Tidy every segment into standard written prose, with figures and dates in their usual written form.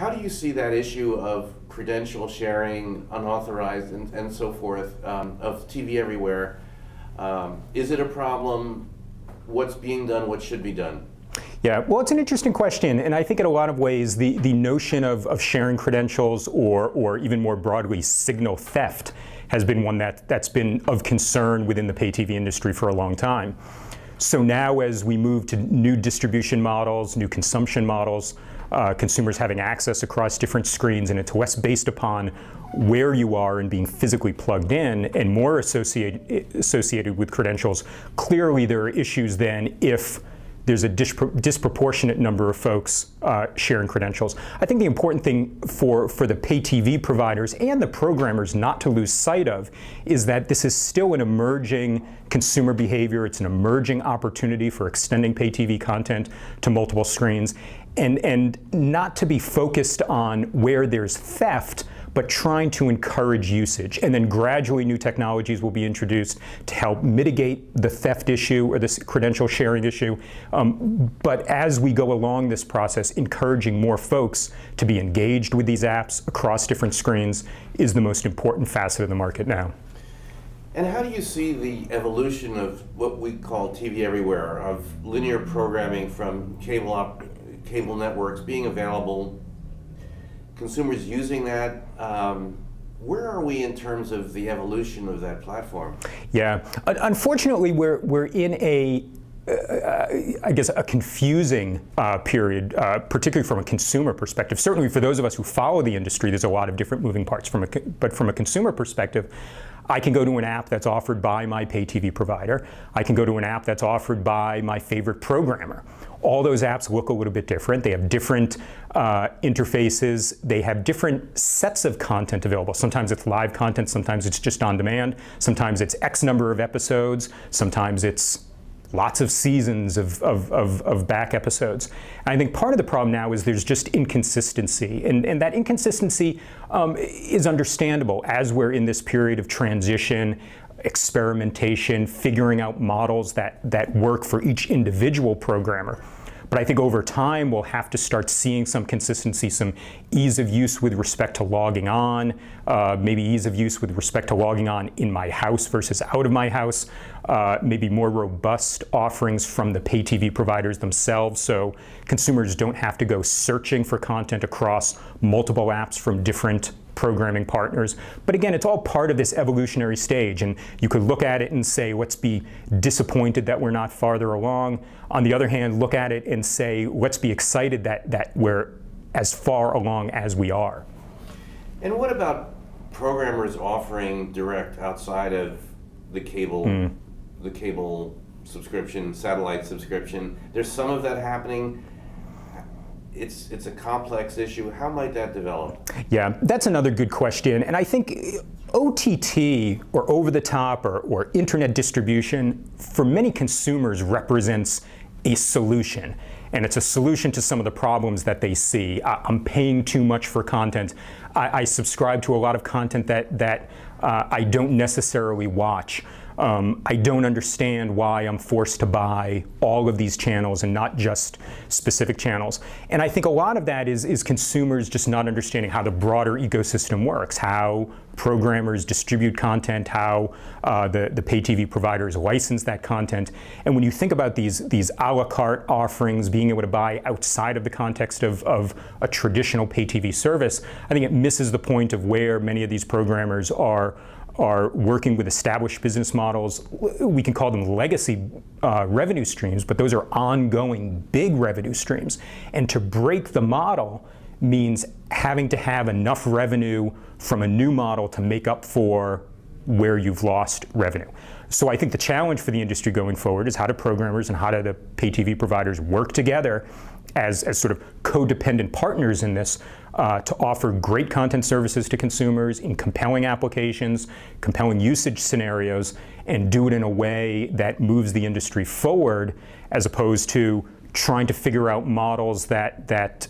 How do you see that issue of credential sharing, unauthorized, and so forth, of TV everywhere? Is it a problem? What's being done? What should be done? Yeah, well, it's an interesting question, and I think in a lot of ways the notion of sharing credentials or even more broadly signal theft has been one that's been of concern within the pay TV industry for a long time. So now as we move to new distribution models, new consumption models, consumers having access across different screens, and it's less based upon where you are and being physically plugged in and more associated with credentials, clearly there are issues then if there's a disproportionate number of folks sharing credentials. I think the important thing for the pay TV providers and the programmers not to lose sight of is that this is still an emerging consumer behavior. It's an emerging opportunity for extending pay TV content to multiple screens, and not to be focused on where there's theft, but trying to encourage usage. And then gradually new technologies will be introduced to help mitigate the theft issue or this credential sharing issue. But as we go along this process, encouraging more folks to be engaged with these apps across different screens is the most important facet of the market now. And how do you see the evolution of what we call TV everywhere, of linear programming from cable networks being available, consumers using that? Where are we in terms of the evolution of that platform? Yeah, unfortunately, we're in a I guess a confusing period, particularly from a consumer perspective. Certainly for those of us who follow the industry, there's a lot of different moving parts. But from a consumer perspective, I can go to an app that's offered by my pay TV provider. I can go to an app that's offered by my favorite programmer. All those apps look a little bit different. They have different interfaces. They have different sets of content available. Sometimes it's live content, sometimes it's just on demand, sometimes it's X number of episodes, sometimes it's lots of seasons of back episodes. And I think part of the problem now is there's just inconsistency, and that inconsistency is understandable as we're in this period of transition, experimentation, figuring out models that work for each individual programmer. But I think over time we'll have to start seeing some consistency, some ease of use with respect to logging on, maybe ease of use with respect to logging on in my house versus out of my house, maybe more robust offerings from the pay TV providers themselves so consumers don't have to go searching for content across multiple apps from different programming partners. But again, it's all part of this evolutionary stage, and you could look at it and say, let's be disappointed that we're not farther along. On the other hand, look at it and say, let's be excited that we're as far along as we are. And what about programmers offering direct outside of the cable, the cable subscription, satellite subscription? There's some of that happening. It's a complex issue. How might that develop? Yeah, that's another good question. And I think OTT, or over-the-top, or internet distribution, for many consumers represents a solution. And it's a solution to some of the problems that they see. I'm paying too much for content. I subscribe to a lot of content that I don't necessarily watch. I don't understand why I'm forced to buy all of these channels and not just specific channels. And I think a lot of that is consumers just not understanding how the broader ecosystem works, how programmers distribute content, how the pay TV providers license that content. And when you think about these a la carte offerings, being able to buy outside of the context of a traditional pay TV service, I think it misses the point of where many of these programmers are working with established business models. We can call them legacy revenue streams, but those are ongoing big revenue streams. And to break the model means having to have enough revenue from a new model to make up for where you've lost revenue. So I think the challenge for the industry going forward is how do programmers and how do the pay TV providers work together as sort of codependent partners in this to offer great content services to consumers in compelling applications, compelling usage scenarios, and do it in a way that moves the industry forward as opposed to trying to figure out models that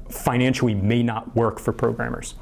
financially may not work for programmers.